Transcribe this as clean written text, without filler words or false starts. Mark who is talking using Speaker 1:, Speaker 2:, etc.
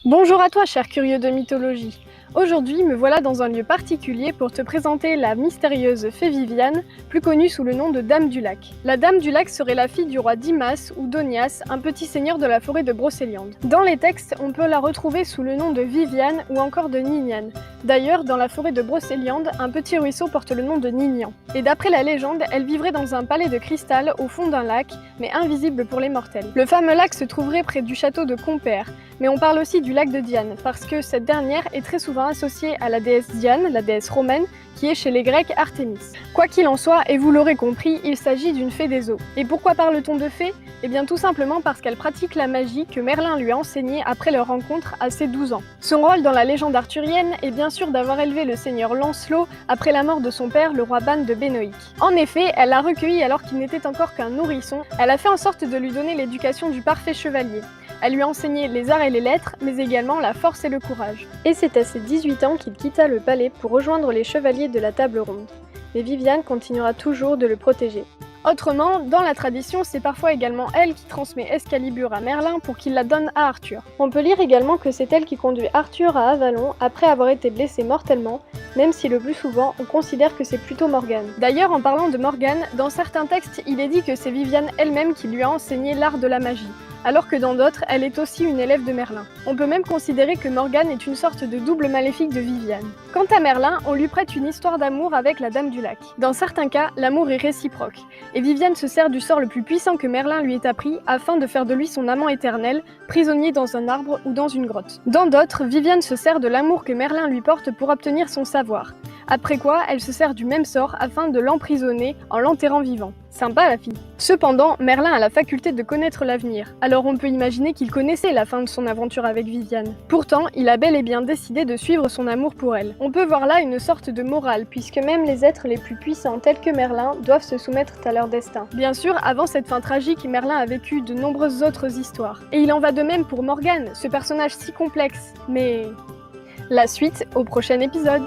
Speaker 1: Bonjour à toi, cher curieux de mythologie. Aujourd'hui, me voilà dans un lieu particulier pour te présenter la mystérieuse fée Viviane, plus connue sous le nom de Dame du Lac. La Dame du Lac serait la fille du roi Dimas ou Donias, un petit seigneur de la forêt de Brocéliande. Dans les textes, on peut la retrouver sous le nom de Viviane ou encore de Niniane. D'ailleurs, dans la forêt de Brocéliande, un petit ruisseau porte le nom de Ninian. Et d'après la légende, elle vivrait dans un palais de cristal au fond d'un lac, mais invisible pour les mortels. Le fameux lac se trouverait près du château de Compère, mais on parle aussi du lac de Diane, parce que cette dernière est très souvent associée à la déesse Diane, la déesse romaine, qui est chez les Grecs Artémis. Quoi qu'il en soit, et vous l'aurez compris, il s'agit d'une fée des eaux. Et pourquoi parle-t-on de fée ? Eh bien tout simplement parce qu'elle pratique la magie que Merlin lui a enseignée après leur rencontre à ses 12 ans. Son rôle dans la légende arthurienne est bien sûr d'avoir élevé le seigneur Lancelot après la mort de son père, le roi Ban de Bénoïc. En effet, elle l'a recueilli alors qu'il n'était encore qu'un nourrisson, elle a fait en sorte de lui donner l'éducation du parfait chevalier. Elle lui a enseigné les arts et les lettres, mais également la force et le courage. Et c'est à ses 18 ans qu'il quitta le palais pour rejoindre les chevaliers de la table ronde. Mais Viviane continuera toujours de le protéger. Autrement, dans la tradition, c'est parfois également elle qui transmet Excalibur à Merlin pour qu'il la donne à Arthur. On peut lire également que c'est elle qui conduit Arthur à Avalon après avoir été blessé mortellement, même si le plus souvent on considère que c'est plutôt Morgane. D'ailleurs, en parlant de Morgane, dans certains textes, il est dit que c'est Viviane elle-même qui lui a enseigné l'art de la magie, alors que dans d'autres, elle est aussi une élève de Merlin. On peut même considérer que Morgane est une sorte de double maléfique de Viviane. Quant à Merlin, on lui prête une histoire d'amour avec la Dame du Lac. Dans certains cas, l'amour est réciproque, et Viviane se sert du sort le plus puissant que Merlin lui ait appris afin de faire de lui son amant éternel, prisonnier dans un arbre ou dans une grotte. Dans d'autres, Viviane se sert de l'amour que Merlin lui porte pour obtenir son savoir. Après quoi, elle se sert du même sort afin de l'emprisonner en l'enterrant vivant. Sympa la fille. Cependant, Merlin a la faculté de connaître l'avenir, alors on peut imaginer qu'il connaissait la fin de son aventure avec Viviane. Pourtant, il a bel et bien décidé de suivre son amour pour elle. On peut voir là une sorte de morale, puisque même les êtres les plus puissants tels que Merlin doivent se soumettre à leur destin. Bien sûr, avant cette fin tragique, Merlin a vécu de nombreuses autres histoires. Et il en va de même pour Morgane, ce personnage si complexe, mais... La suite au prochain épisode.